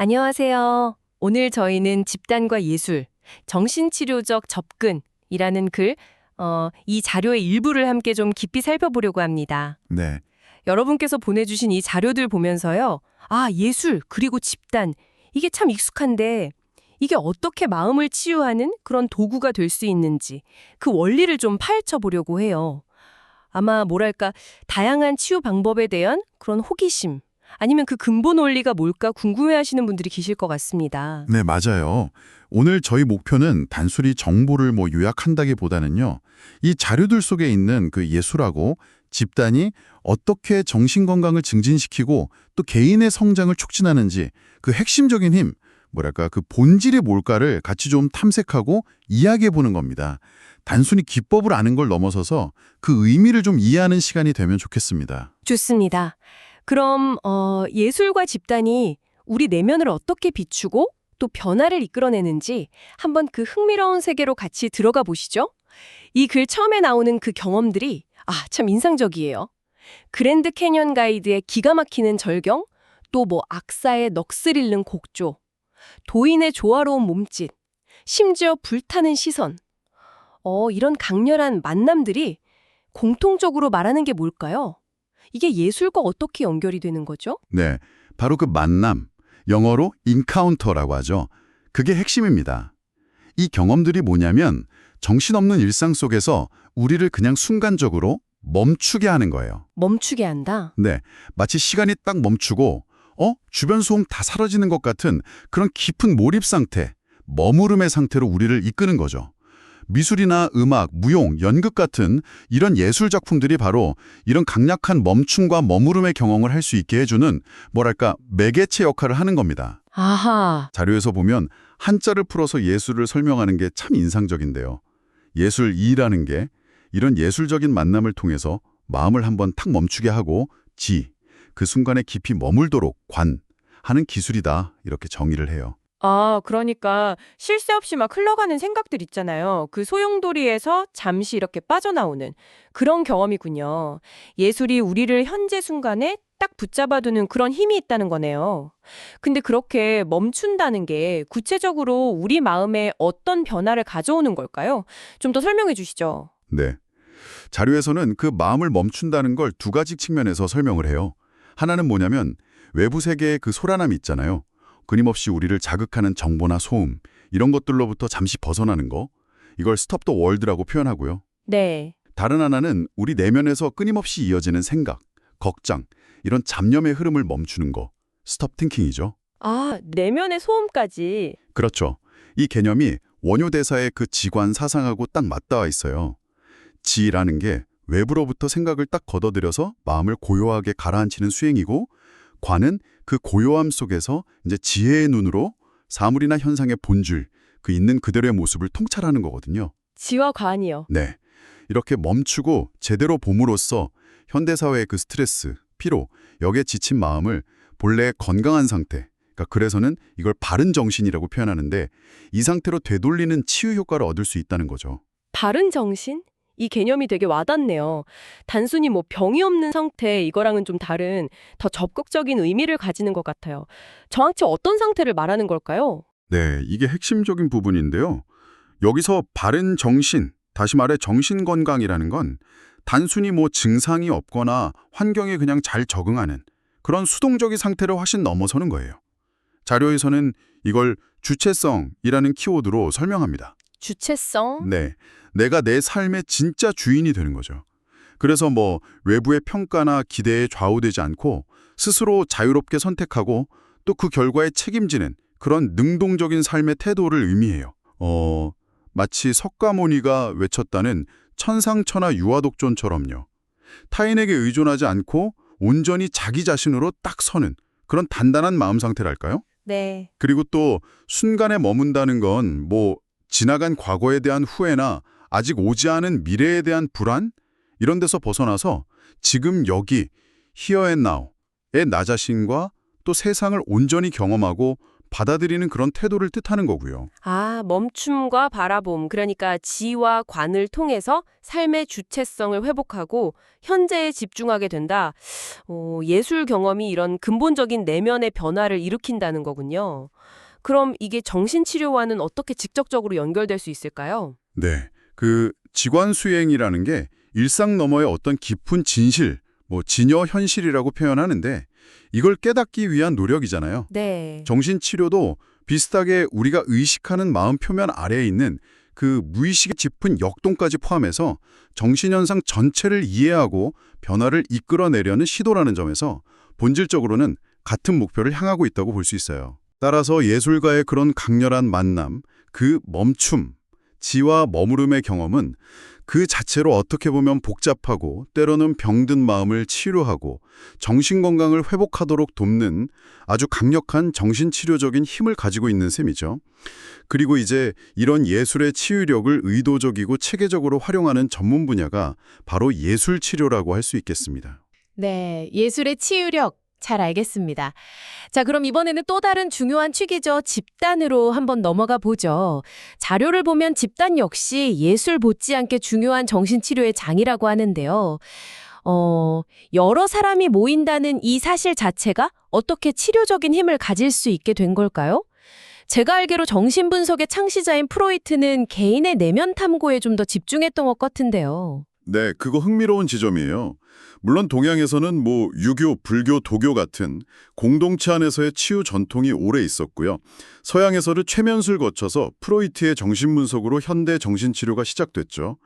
안녕하세요. 오늘 저희는 집단과 예술, 정신치료적 접근이라는 이 자료의 일부를 함께 좀 깊이 살펴보려고 합니다. 네, 여러분께서 보내주신 이 자료들 보면서요. 아, 예술, 그리고 집단. 이게 참 익숙한데, 이게 어떻게 마음을 치유하는 그런 도구가 될 수 있는지, 그 원리를 좀 파헤쳐 보려고 해요. 아마 뭐랄까, 다양한 치유 방법에 대한 그런 호기심, 아니면 그 근본 원리가 뭘까 궁금해하시는 분들이 계실 것 같습니다. 네, 맞아요. 오늘 저희 목표는 단순히 정보를 요약한다기보다는요. 이 자료들 속에 있는 그 예술하고 집단이 어떻게 정신건강을 증진시키고 또 개인의 성장을 촉진하는지 그 핵심적인 힘, 그 본질이 뭘까를 같이 좀 탐색하고 이야기해보는 겁니다. 단순히 기법을 아는 걸 넘어서서 그 의미를 좀 이해하는 시간이 되면 좋겠습니다. 좋습니다. 그럼 예술과 집단이 우리 내면을 어떻게 비추고 또 변화를 이끌어내는지 한번 그 흥미로운 세계로 같이 들어가 보시죠. 이 글 처음에 나오는 그 경험들이 참 인상적이에요. 그랜드 캐년 가이드의 기가 막히는 절경, 또 악사의 넋을 잃는 곡조, 도인의 조화로운 몸짓, 심지어 불타는 시선. 이런 강렬한 만남들이 공통적으로 말하는 게 뭘까요? 이게 예술과 어떻게 연결이 되는 거죠? 네, 바로 그 만남, 영어로 인카운터라고 하죠. 그게 핵심입니다. 이 경험들이 뭐냐면 정신없는 일상 속에서 우리를 그냥 순간적으로 멈추게 하는 거예요. 멈추게 한다? 네, 마치 시간이 딱 멈추고 주변 소음 다 사라지는 것 같은 그런 깊은 몰입 상태, 머무름의 상태로 우리를 이끄는 거죠. 미술이나 음악, 무용, 연극 같은 이런 예술 작품들이 바로 이런 강력한 멈춤과 머무름의 경험을 할 수 있게 해주는 매개체 역할을 하는 겁니다. 아하, 자료에서 보면 한자를 풀어서 예술을 설명하는 게 참 인상적인데요. 예술이라는 게 이런 예술적인 만남을 통해서 마음을 한번 탁 멈추게 하고 그 순간에 깊이 머물도록 하는 기술이다 이렇게 정의를 해요. 그러니까 쉴 새 없이 막 흘러가는 생각들 있잖아요. 그 소용돌이에서 잠시 이렇게 빠져나오는 그런 경험이군요. 예술이 우리를 현재 순간에 딱 붙잡아두는 그런 힘이 있다는 거네요. 근데 그렇게 멈춘다는 게 구체적으로 우리 마음에 어떤 변화를 가져오는 걸까요? 좀 더 설명해 주시죠. 네. 자료에서는 그 마음을 멈춘다는 걸 두 가지 측면에서 설명을 해요. 하나는 뭐냐면 외부 세계의 그 소란함이 있잖아요. 끊임없이 우리를 자극하는 정보나 소음, 이런 것들로부터 잠시 벗어나는 거. 이걸 스톱 더 월드라고 표현하고요. 네. 다른 하나는 우리 내면에서 끊임없이 이어지는 생각, 걱정, 이런 잡념의 흐름을 멈추는 거. 스톱 팅킹이죠. 내면의 소음까지. 그렇죠. 이 개념이 원효 대사의 그 지관 사상하고 딱 맞닿아 있어요. 지라는 게 외부로부터 생각을 딱 걷어들여서 마음을 고요하게 가라앉히는 수행이고, 관은 그 고요함 속에서 이제 지혜의 눈으로 사물이나 현상의 본질, 그 있는 그대로의 모습을 통찰하는 거거든요. 지와 관이요. 네. 이렇게 멈추고 제대로 봄으로써 현대사회의 그 스트레스, 피로, 역에 지친 마음을 본래의 건강한 상태, 그래서는 이걸 바른 정신이라고 표현하는데 이 상태로 되돌리는 치유 효과를 얻을 수 있다는 거죠. 바른 정신? 이 개념이 되게 와닿네요. 단순히 병이 없는 상태 이거랑은 좀 다른 더 적극적인 의미를 가지는 것 같아요. 정확히 어떤 상태를 말하는 걸까요? 네, 이게 핵심적인 부분인데요. 여기서 바른 정신, 다시 말해 정신건강이라는 건 단순히 증상이 없거나 환경에 그냥 잘 적응하는 그런 수동적인 상태를 훨씬 넘어서는 거예요. 자료에서는 이걸 주체성이라는 키워드로 설명합니다. 주체성? 네, 내가 내 삶의 진짜 주인이 되는 거죠. 그래서 외부의 평가나 기대에 좌우되지 않고 스스로 자유롭게 선택하고 또 그 결과에 책임지는 그런 능동적인 삶의 태도를 의미해요. 마치 석가모니가 외쳤다는 천상천하 유아독존처럼요. 타인에게 의존하지 않고 온전히 자기 자신으로 딱 서는 그런 단단한 마음 상태랄까요? 네. 그리고 또 순간에 머문다는 건 지나간 과거에 대한 후회나 아직 오지 않은 미래에 대한 불안? 이런 데서 벗어나서 지금 여기, here and now의 나 자신과 또 세상을 온전히 경험하고 받아들이는 그런 태도를 뜻하는 거고요. 아, 멈춤과 바라봄, 그러니까 지와 관을 통해서 삶의 주체성을 회복하고 현재에 집중하게 된다. 예술 경험이 이런 근본적인 내면의 변화를 일으킨다는 거군요. 그럼 이게 정신치료와는 어떻게 직접적으로 연결될 수 있을까요? 네, 그 직관수행이라는 게 일상 너머의 어떤 깊은 진실, 진여 현실이라고 표현하는데 이걸 깨닫기 위한 노력이잖아요. 네. 정신치료도 비슷하게 우리가 의식하는 마음 표면 아래에 있는 그 무의식의 짚은 역동까지 포함해서 정신현상 전체를 이해하고 변화를 이끌어내려는 시도라는 점에서 본질적으로는 같은 목표를 향하고 있다고 볼 수 있어요. 따라서 예술가의 그런 강렬한 만남, 그 멈춤, 지와 머무름의 경험은 그 자체로 어떻게 보면 복잡하고 때로는 병든 마음을 치료하고 정신건강을 회복하도록 돕는 아주 강력한 정신치료적인 힘을 가지고 있는 셈이죠. 그리고 이제 이런 예술의 치유력을 의도적이고 체계적으로 활용하는 전문 분야가 바로 예술치료라고 할 수 있겠습니다. 네, 예술의 치유력 잘 알겠습니다. 자, 그럼 이번에는 또 다른 중요한 취기죠. 집단으로 한번 넘어가 보죠. 자료를 보면 집단 역시 예술 못지않게 중요한 정신치료의 장이라고 하는데요. 여러 사람이 모인다는 이 사실 자체가 어떻게 치료적인 힘을 가질 수 있게 된 걸까요? 제가 알기로 정신분석의 창시자인 프로이트는 개인의 내면 탐구에 좀 더 집중했던 것 같은데요. 네, 그거 흥미로운 지점이에요. 물론 동양에서는 유교, 불교, 도교 같은 공동체 안에서의 치유 전통이 오래 있었고요. 서양에서는 최면술 거쳐서 프로이트의 정신분석으로 현대 정신치료가 시작됐죠.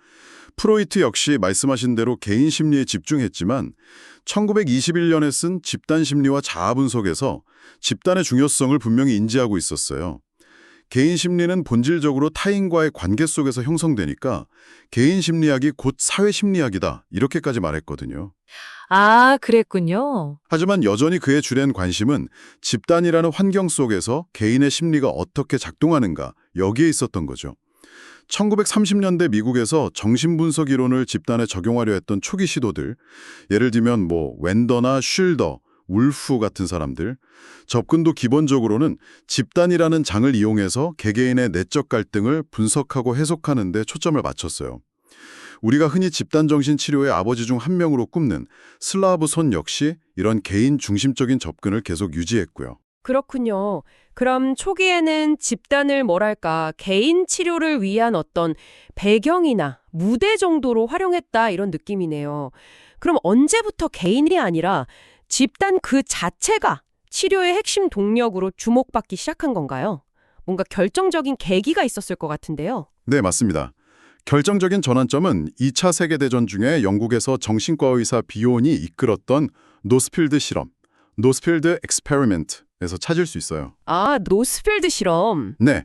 프로이트 역시 말씀하신 대로 개인 심리에 집중했지만 1921년에 쓴 집단 심리와 자아 분석에서 집단의 중요성을 분명히 인지하고 있었어요. 개인 심리는 본질적으로 타인과의 관계 속에서 형성되니까 개인 심리학이 곧 사회 심리학이다 이렇게까지 말했거든요. 아, 그랬군요. 하지만 여전히 그의 주된 관심은 집단이라는 환경 속에서 개인의 심리가 어떻게 작동하는가 여기에 있었던 거죠. 1930년대 미국에서 정신분석 이론을 집단에 적용하려 했던 초기 시도들, 예를 들면 웬더나 쉴더, 울프 같은 사람들, 접근도 기본적으로는 집단이라는 장을 이용해서 개개인의 내적 갈등을 분석하고 해석하는 데 초점을 맞췄어요. 우리가 흔히 집단정신치료의 아버지 중 한 명으로 꼽는 슬라브 손 역시 이런 개인 중심적인 접근을 계속 유지했고요. 그렇군요. 그럼 초기에는 집단을 개인 치료를 위한 어떤 배경이나 무대 정도로 활용했다 이런 느낌이네요. 그럼 언제부터 개인이 아니라 집단 그 자체가 치료의 핵심 동력으로 주목받기 시작한 건가요? 뭔가 결정적인 계기가 있었을 것 같은데요. 네, 맞습니다. 결정적인 전환점은 2차 세계대전 중에 영국에서 정신과 의사 비온이 이끌었던 노스필드 실험, 노스필드 엑스페리먼트에서 찾을 수 있어요. 아, 노스필드 실험. 네,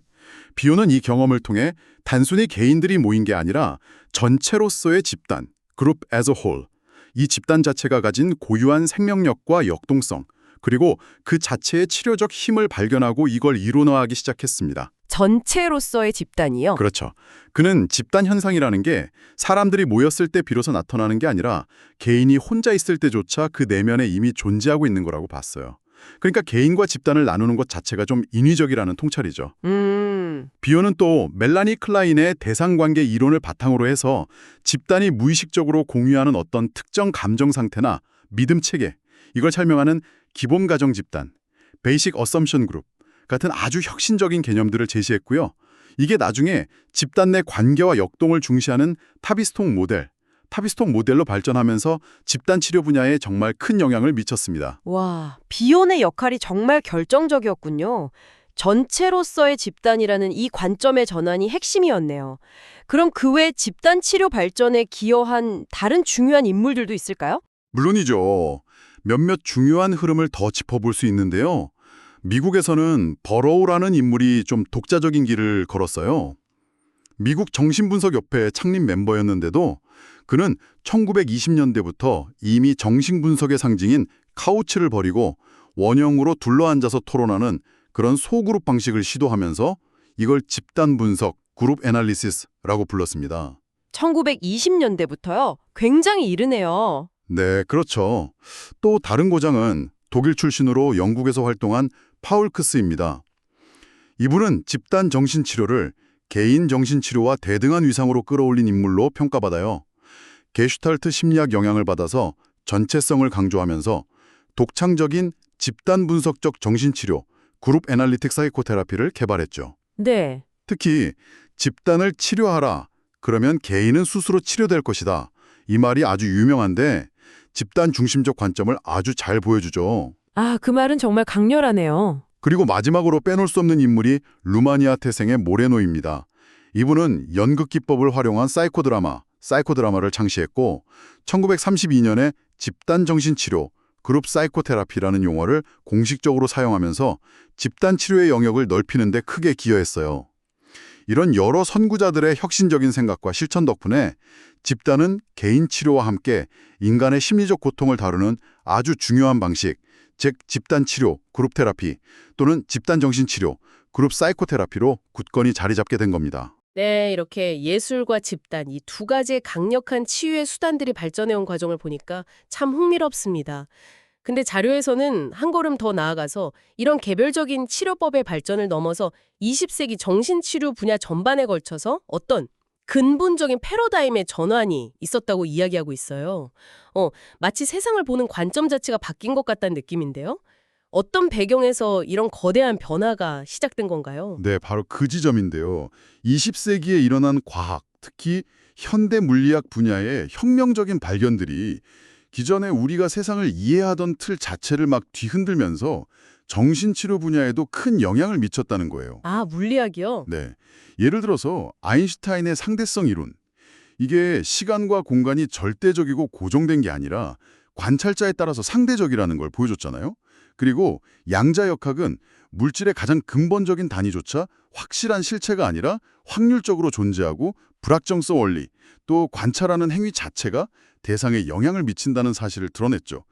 비온은 이 경험을 통해 단순히 개인들이 모인 게 아니라 전체로서의 집단, 그룹 as a whole, 이 집단 자체가 가진 고유한 생명력과 역동성, 그리고 그 자체의 치료적 힘을 발견하고 이걸 이론화하기 시작했습니다. 전체로서의 집단이요? 그렇죠. 그는 집단 현상이라는 게 사람들이 모였을 때 비로소 나타나는 게 아니라 개인이 혼자 있을 때조차 그 내면에 이미 존재하고 있는 거라고 봤어요. 그러니까 개인과 집단을 나누는 것 자체가 좀 인위적이라는 통찰이죠. 비온은 또 멜라니 클라인의 대상관계 이론을 바탕으로 해서 집단이 무의식적으로 공유하는 어떤 특정 감정 상태나 믿음 체계, 이걸 설명하는 기본 가정 집단, 베이식 어썸션 그룹 같은 아주 혁신적인 개념들을 제시했고요. 이게 나중에 집단 내 관계와 역동을 중시하는 타비스톡 모델로 발전하면서 집단 치료 분야에 정말 큰 영향을 미쳤습니다. 와, 비온의 역할이 정말 결정적이었군요. 전체로서의 집단이라는 이 관점의 전환이 핵심이었네요. 그럼 그 외 집단 치료 발전에 기여한 다른 중요한 인물들도 있을까요? 물론이죠. 몇몇 중요한 흐름을 더 짚어볼 수 있는데요. 미국에서는 버로우라는 인물이 좀 독자적인 길을 걸었어요. 미국 정신분석협회 창립 멤버였는데도 그는 1920년대부터 이미 정신분석의 상징인 카우치를 버리고 원형으로 둘러앉아서 토론하는 그런 소그룹 방식을 시도하면서 이걸 집단 분석, 그룹 애널리시스라고 불렀습니다. 1920년대부터요? 굉장히 이르네요. 네, 그렇죠. 또 다른 고장은 독일 출신으로 영국에서 활동한 파울크스입니다. 이분은 집단 정신치료를 개인 정신치료와 대등한 위상으로 끌어올린 인물로 평가받아요. 게슈탈트 심리학 영향을 받아서 전체성을 강조하면서 독창적인 집단 분석적 정신치료, 그룹 애널리틱 사이코테라피를 개발했죠. 네. 특히 집단을 치료하라, 그러면 개인은 스스로 치료될 것이다. 이 말이 아주 유명한데 집단 중심적 관점을 아주 잘 보여주죠. 아, 그 말은 정말 강렬하네요. 그리고 마지막으로 빼놓을 수 없는 인물이 루마니아 태생의 모레노입니다. 이분은 연극 기법을 활용한 사이코드라마를 창시했고 1932년에 집단 정신치료, 그룹 사이코테라피라는 용어를 공식적으로 사용하면서 집단 치료의 영역을 넓히는 데 크게 기여했어요. 이런 여러 선구자들의 혁신적인 생각과 실천 덕분에 집단은 개인 치료와 함께 인간의 심리적 고통을 다루는 아주 중요한 방식, 즉 집단 치료, 그룹 테라피 또는 집단 정신 치료, 그룹 사이코테라피로 굳건히 자리 잡게 된 겁니다. 네, 이렇게 예술과 집단 이 두 가지의 강력한 치유의 수단들이 발전해온 과정을 보니까 참 흥미롭습니다. 근데 자료에서는 한 걸음 더 나아가서 이런 개별적인 치료법의 발전을 넘어서 20세기 정신치료 분야 전반에 걸쳐서 어떤 근본적인 패러다임의 전환이 있었다고 이야기하고 있어요. 마치 세상을 보는 관점 자체가 바뀐 것 같다는 느낌인데요. 어떤 배경에서 이런 거대한 변화가 시작된 건가요? 네, 바로 그 지점인데요. 20세기에 일어난 과학, 특히 현대 물리학 분야의 혁명적인 발견들이 기존에 우리가 세상을 이해하던 틀 자체를 막 뒤흔들면서 정신치료 분야에도 큰 영향을 미쳤다는 거예요. 아, 물리학이요? 네, 예를 들어서 아인슈타인의 상대성 이론. 이게 시간과 공간이 절대적이고 고정된 게 아니라 관찰자에 따라서 상대적이라는 걸 보여줬잖아요. 그리고 양자역학은 물질의 가장 근본적인 단위조차 확실한 실체가 아니라 확률적으로 존재하고 불확정성 원리, 또 관찰하는 행위 자체가 대상에 영향을 미친다는 사실을 드러냈죠.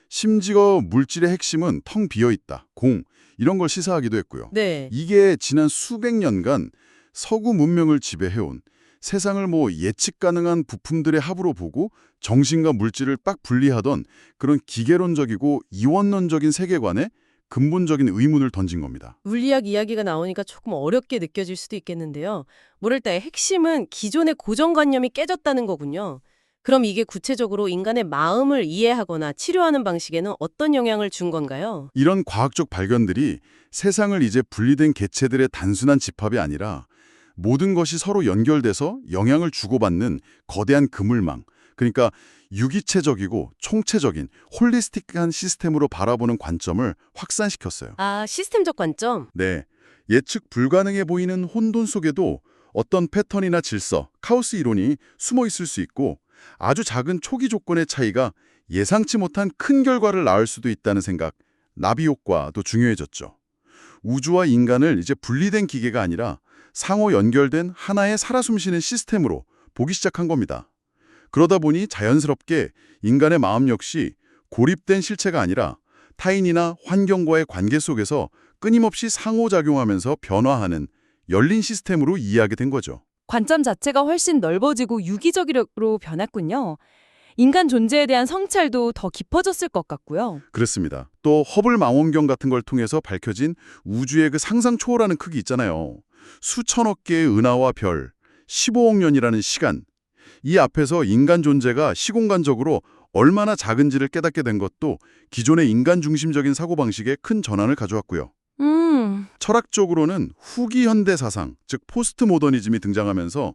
심지어 물질의 핵심은 텅 비어있다, 공, 이런 걸 시사하기도 했고요. 네. 이게 지난 수백 년간 서구 문명을 지배해온 세상을 예측 가능한 부품들의 합으로 보고 정신과 물질을 빡 분리하던 그런 기계론적이고 이원론적인 세계관에 근본적인 의문을 던진 겁니다. 물리학 이야기가 나오니까 조금 어렵게 느껴질 수도 있겠는데요. 뭐랄까의 핵심은 기존의 고정관념이 깨졌다는 거군요. 그럼 이게 구체적으로 인간의 마음을 이해하거나 치료하는 방식에는 어떤 영향을 준 건가요? 이런 과학적 발견들이 세상을 이제 분리된 개체들의 단순한 집합이 아니라 모든 것이 서로 연결돼서 영향을 주고받는 거대한 그물망, 그러니까 유기체적이고 총체적인 홀리스틱한 시스템으로 바라보는 관점을 확산시켰어요. 아, 시스템적 관점? 네, 예측 불가능해 보이는 혼돈 속에도 어떤 패턴이나 질서, 카오스 이론이 숨어 있을 수 있고 아주 작은 초기 조건의 차이가 예상치 못한 큰 결과를 낳을 수도 있다는 생각, 나비 효과도 중요해졌죠. 우주와 인간을 이제 분리된 기계가 아니라 상호 연결된 하나의 살아 숨쉬는 시스템으로 보기 시작한 겁니다. 그러다 보니 자연스럽게 인간의 마음 역시 고립된 실체가 아니라 타인이나 환경과의 관계 속에서 끊임없이 상호작용하면서 변화하는 열린 시스템으로 이해하게 된 거죠. 관점 자체가 훨씬 넓어지고 유기적으로 변했군요. 인간 존재에 대한 성찰도 더 깊어졌을 것 같고요. 그렇습니다. 또 허블 망원경 같은 걸 통해서 밝혀진 우주의 그 상상 초월하는 크기 있잖아요. 수천억 개의 은하와 별, 15억 년이라는 시간. 이 앞에서 인간 존재가 시공간적으로 얼마나 작은지를 깨닫게 된 것도 기존의 인간 중심적인 사고방식에 큰 전환을 가져왔고요. 철학적으로는 후기 현대 사상, 즉 포스트 모더니즘이 등장하면서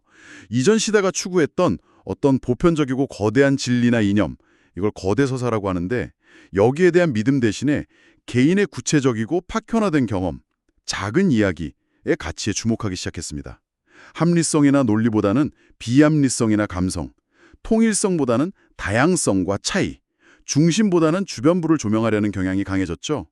이전 시대가 추구했던 어떤 보편적이고 거대한 진리나 이념, 이걸 거대 서사라고 하는데 여기에 대한 믿음 대신에 개인의 구체적이고 파편화된 경험, 작은 이야기의 가치에 주목하기 시작했습니다. 합리성이나 논리보다는 비합리성이나 감성, 통일성보다는 다양성과 차이, 중심보다는 주변부를 조명하려는 경향이 강해졌죠.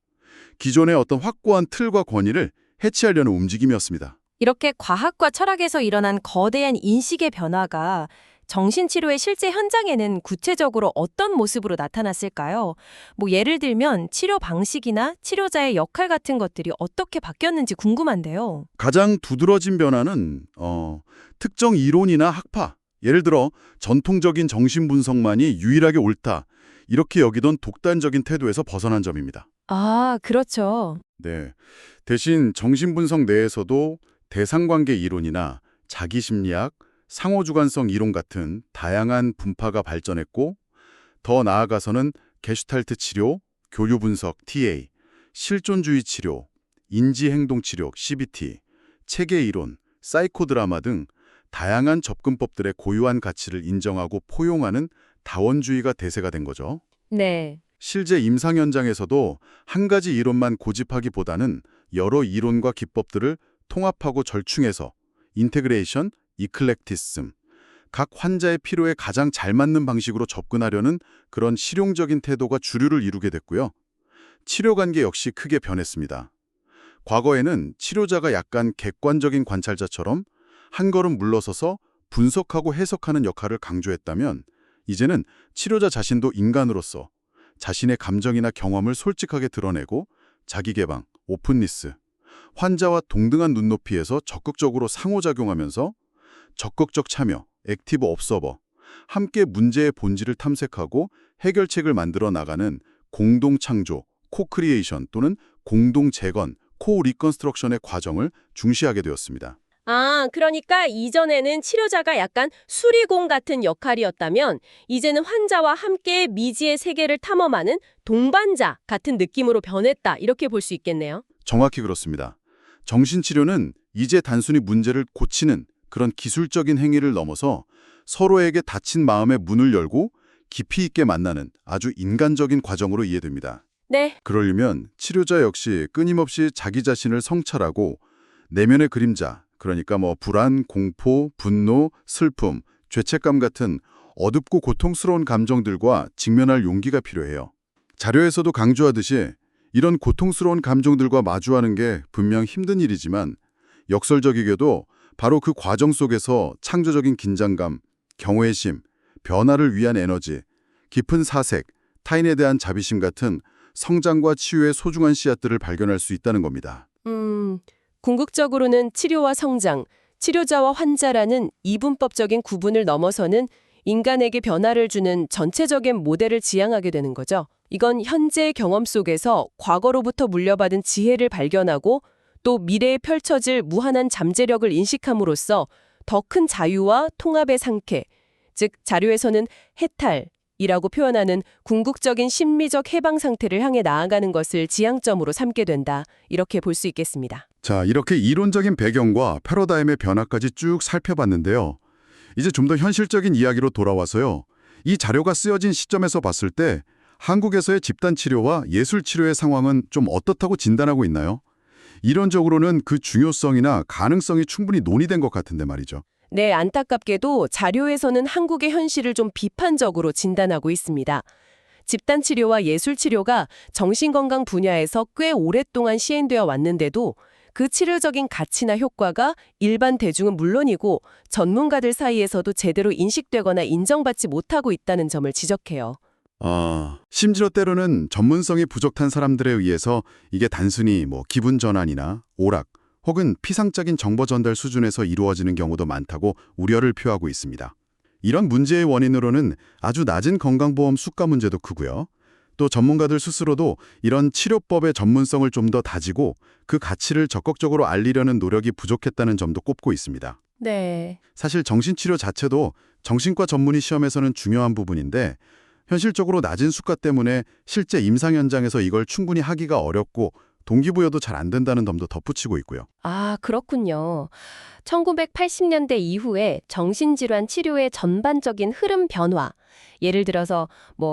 기존의 어떤 확고한 틀과 권위를 해치하려는 움직임이었습니다. 이렇게 과학과 철학에서 일어난 거대한 인식의 변화가 정신치료의 실제 현장에는 구체적으로 어떤 모습으로 나타났을까요? 예를 들면 치료 방식이나 치료자의 역할 같은 것들이 어떻게 바뀌었는지 궁금한데요. 가장 두드러진 변화는 특정 이론이나 학파, 예를 들어 전통적인 정신분석만이 유일하게 옳다, 이렇게 여기던 독단적인 태도에서 벗어난 점입니다. 아, 그렇죠. 네. 대신 정신분석 내에서도 대상관계 이론이나 자기심리학, 상호주관성 이론 같은 다양한 분파가 발전했고 더 나아가서는 게슈탈트 치료, 교류분석 TA, 실존주의 치료, 인지행동치료 CBT, 체계 이론, 사이코드라마 등 다양한 접근법들의 고유한 가치를 인정하고 포용하는 다원주의가 대세가 된 거죠. 네. 실제 임상 현장에서도 한 가지 이론만 고집하기보다는 여러 이론과 기법들을 통합하고 절충해서 인테그레이션, 이클렉티즘, 각 환자의 필요에 가장 잘 맞는 방식으로 접근하려는 그런 실용적인 태도가 주류를 이루게 됐고요. 치료 관계 역시 크게 변했습니다. 과거에는 치료자가 약간 객관적인 관찰자처럼 한 걸음 물러서서 분석하고 해석하는 역할을 강조했다면 이제는 치료자 자신도 인간으로서 자신의 감정이나 경험을 솔직하게 드러내고 자기 개방, 오픈리스, 환자와 동등한 눈높이에서 적극적으로 상호작용하면서 적극적 참여, 액티브 옵서버, 함께 문제의 본질을 탐색하고 해결책을 만들어 나가는 공동 창조, 코크리에이션 또는 공동 재건, 코-리컨스트럭션의 과정을 중시하게 되었습니다. 아, 그러니까 이전에는 치료자가 약간 수리공 같은 역할이었다면 이제는 환자와 함께 미지의 세계를 탐험하는 동반자 같은 느낌으로 변했다. 이렇게 볼 수 있겠네요. 정확히 그렇습니다. 정신치료는 이제 단순히 문제를 고치는 그런 기술적인 행위를 넘어서 서로에게 닫힌 마음의 문을 열고 깊이 있게 만나는 아주 인간적인 과정으로 이해됩니다. 네. 그러려면 치료자 역시 끊임없이 자기 자신을 성찰하고 내면의 그림자, 그러니까 불안, 공포, 분노, 슬픔, 죄책감 같은 어둡고 고통스러운 감정들과 직면할 용기가 필요해요. 자료에서도 강조하듯이 이런 고통스러운 감정들과 마주하는 게 분명 힘든 일이지만 역설적이게도 바로 그 과정 속에서 창조적인 긴장감, 경외심, 변화를 위한 에너지, 깊은 사색, 타인에 대한 자비심 같은 성장과 치유의 소중한 씨앗들을 발견할 수 있다는 겁니다. 궁극적으로는 치료와 성장, 치료자와 환자라는 이분법적인 구분을 넘어서는 인간에게 변화를 주는 전체적인 모델을 지향하게 되는 거죠. 이건 현재의 경험 속에서 과거로부터 물려받은 지혜를 발견하고 또 미래에 펼쳐질 무한한 잠재력을 인식함으로써 더 큰 자유와 통합의 상태, 즉 자료에서는 해탈이라고 표현하는 궁극적인 심리적 해방 상태를 향해 나아가는 것을 지향점으로 삼게 된다. 이렇게 볼 수 있겠습니다. 자, 이렇게 이론적인 배경과 패러다임의 변화까지 쭉 살펴봤는데요. 이제 좀 더 현실적인 이야기로 돌아와서요. 이 자료가 쓰여진 시점에서 봤을 때 한국에서의 집단치료와 예술치료의 상황은 좀 어떻다고 진단하고 있나요? 이론적으로는 그 중요성이나 가능성이 충분히 논의된 것 같은데 말이죠. 네, 안타깝게도 자료에서는 한국의 현실을 좀 비판적으로 진단하고 있습니다. 집단치료와 예술치료가 정신건강 분야에서 꽤 오랫동안 시행되어 왔는데도 그 치료적인 가치나 효과가 일반 대중은 물론이고 전문가들 사이에서도 제대로 인식되거나 인정받지 못하고 있다는 점을 지적해요. 심지어 때로는 전문성이 부족한 사람들에 의해서 이게 단순히 기분 전환이나 오락 혹은 피상적인 정보 전달 수준에서 이루어지는 경우도 많다고 우려를 표하고 있습니다. 이런 문제의 원인으로는 아주 낮은 건강보험 수가 문제도 크고요. 또 전문가들 스스로도 이런 치료법의 전문성을 좀 더 다지고 그 가치를 적극적으로 알리려는 노력이 부족했다는 점도 꼽고 있습니다. 네. 사실 정신치료 자체도 정신과 전문의 시험에서는 중요한 부분인데 현실적으로 낮은 수가 때문에 실제 임상 현장에서 이걸 충분히 하기가 어렵고 동기부여도 잘 안 된다는 점도 덧붙이고 있고요. 아, 그렇군요. 1980년대 이후에 정신질환 치료의 전반적인 흐름 변화, 예를 들어서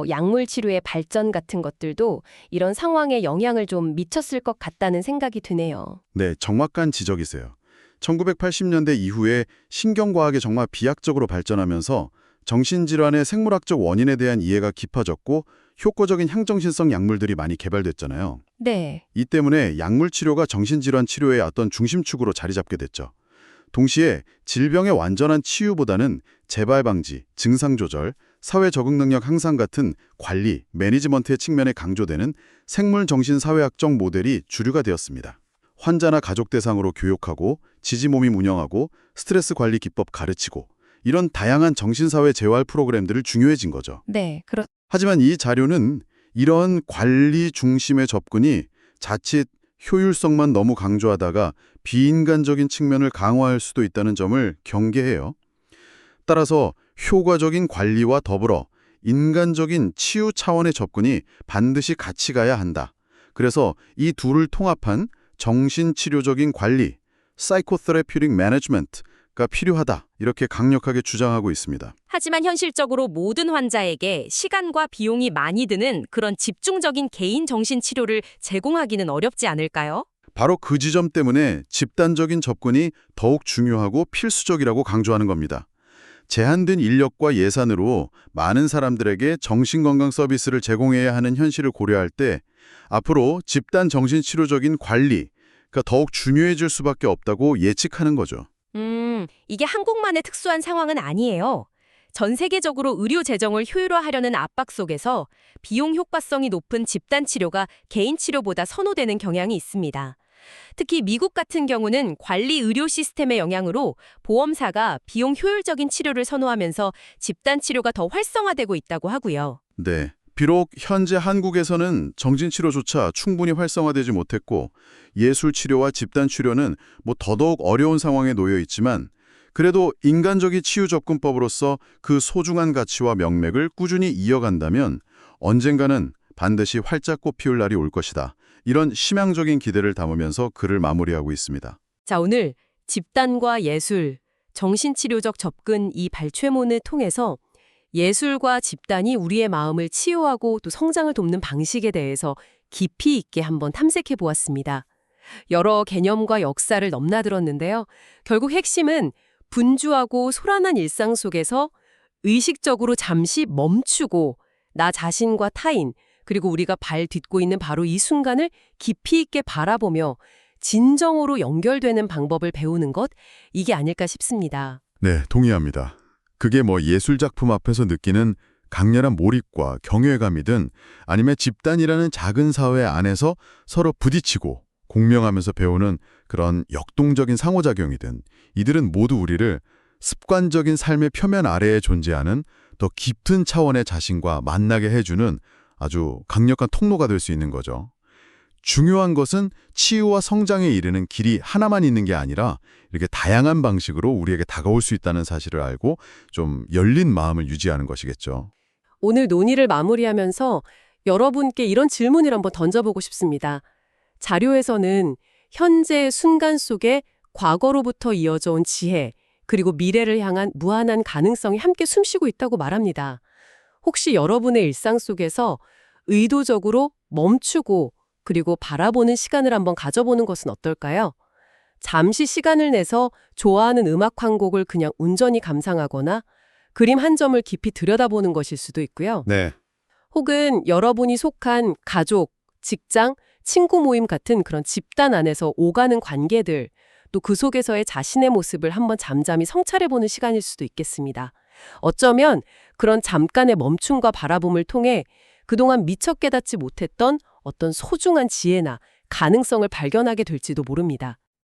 약물 치료의 발전 같은 것들도 이런 상황에 영향을 좀 미쳤을 것 같다는 생각이 드네요. 네, 정확한 지적이세요. 1980년대 이후에 신경과학이 정말 비약적으로 발전하면서 정신질환의 생물학적 원인에 대한 이해가 깊어졌고 효과적인 향정신성 약물들이 많이 개발됐잖아요. 네. 이 때문에 약물 치료가 정신질환 치료의 어떤 중심축으로 자리 잡게 됐죠. 동시에 질병의 완전한 치유보다는 재발 방지, 증상 조절, 사회 적응 능력 향상 같은 관리, 매니지먼트의 측면에 강조되는 생물 정신 사회학적 모델이 주류가 되었습니다. 환자나 가족 대상으로 교육하고 지지모임 운영하고 스트레스 관리 기법 가르치고 이런 다양한 정신사회 재활 프로그램들을 중요해진 거죠. 네, 하지만 이 자료는 이런 관리 중심의 접근이 자칫 효율성만 너무 강조하다가 비인간적인 측면을 강화할 수도 있다는 점을 경계해요. 따라서 효과적인 관리와 더불어 인간적인 치유 차원의 접근이 반드시 같이 가야 한다. 그래서 이 둘을 통합한 정신치료적인 관리, Psychotherapeutic Management가 필요하다. 이렇게 강력하게 주장하고 있습니다. 하지만 현실적으로 모든 환자에게 시간과 비용이 많이 드는 그런 집중적인 개인 정신치료를 제공하기는 어렵지 않을까요? 바로 그 지점 때문에 집단적인 접근이 더욱 중요하고 필수적이라고 강조하는 겁니다. 제한된 인력과 예산으로 많은 사람들에게 정신건강 서비스를 제공해야 하는 현실을 고려할 때 앞으로 집단 정신치료적인 관리가 더욱 중요해질 수밖에 없다고 예측하는 거죠. 이게 한국만의 특수한 상황은 아니에요. 전 세계적으로 의료 재정을 효율화하려는 압박 속에서 비용 효과성이 높은 집단 치료가 개인 치료보다 선호되는 경향이 있습니다. 특히 미국 같은 경우는 관리 의료 시스템의 영향으로 보험사가 비용 효율적인 치료를 선호하면서 집단 치료가 더 활성화되고 있다고 하고요. 네. 비록 현재 한국에서는 정신치료조차 충분히 활성화되지 못했고 예술치료와 집단치료는 더더욱 어려운 상황에 놓여 있지만 그래도 인간적인 치유 접근법으로서 그 소중한 가치와 명맥을 꾸준히 이어간다면 언젠가는 반드시 활짝 꽃피울 날이 올 것이다. 이런 희망적인 기대를 담으면서 글을 마무리하고 있습니다. 자, 오늘 집단과 예술, 정신치료적 접근 이 발췌문을 통해서 예술과 집단이 우리의 마음을 치유하고 또 성장을 돕는 방식에 대해서 깊이 있게 한번 탐색해 보았습니다. 여러 개념과 역사를 넘나들었는데요. 결국 핵심은 분주하고 소란한 일상 속에서 의식적으로 잠시 멈추고 나 자신과 타인, 그리고 우리가 발 딛고 있는 바로 이 순간을 깊이 있게 바라보며 진정으로 연결되는 방법을 배우는 것, 이게 아닐까 싶습니다. 네, 동의합니다. 그게 예술작품 앞에서 느끼는 강렬한 몰입과 경외감이든 아니면 집단이라는 작은 사회 안에서 서로 부딪히고 공명하면서 배우는 그런 역동적인 상호작용이든 이들은 모두 우리를 습관적인 삶의 표면 아래에 존재하는 더 깊은 차원의 자신과 만나게 해주는 아주 강력한 통로가 될 수 있는 거죠. 중요한 것은 치유와 성장에 이르는 길이 하나만 있는 게 아니라 이렇게 다양한 방식으로 우리에게 다가올 수 있다는 사실을 알고 좀 열린 마음을 유지하는 것이겠죠. 오늘 논의를 마무리하면서 여러분께 이런 질문을 한번 던져보고 싶습니다. 자료에서는 현재 순간 속에 과거로부터 이어져 온 지혜, 그리고 미래를 향한 무한한 가능성이 함께 숨쉬고 있다고 말합니다. 혹시 여러분의 일상 속에서 의도적으로 멈추고 그리고 바라보는 시간을 한번 가져보는 것은 어떨까요? 잠시 시간을 내서 좋아하는 음악 한 곡을 그냥 온전히 감상하거나 그림 한 점을 깊이 들여다보는 것일 수도 있고요. 네. 혹은 여러분이 속한 가족, 직장, 친구 모임 같은 그런 집단 안에서 오가는 관계들, 또 그 속에서의 자신의 모습을 한번 잠잠히 성찰해보는 시간일 수도 있겠습니다. 어쩌면 그런 잠깐의 멈춤과 바라봄을 통해 그동안 미처 깨닫지 못했던 어떤 소중한 지혜나 가능성을 발견하게 될지도 모릅니다.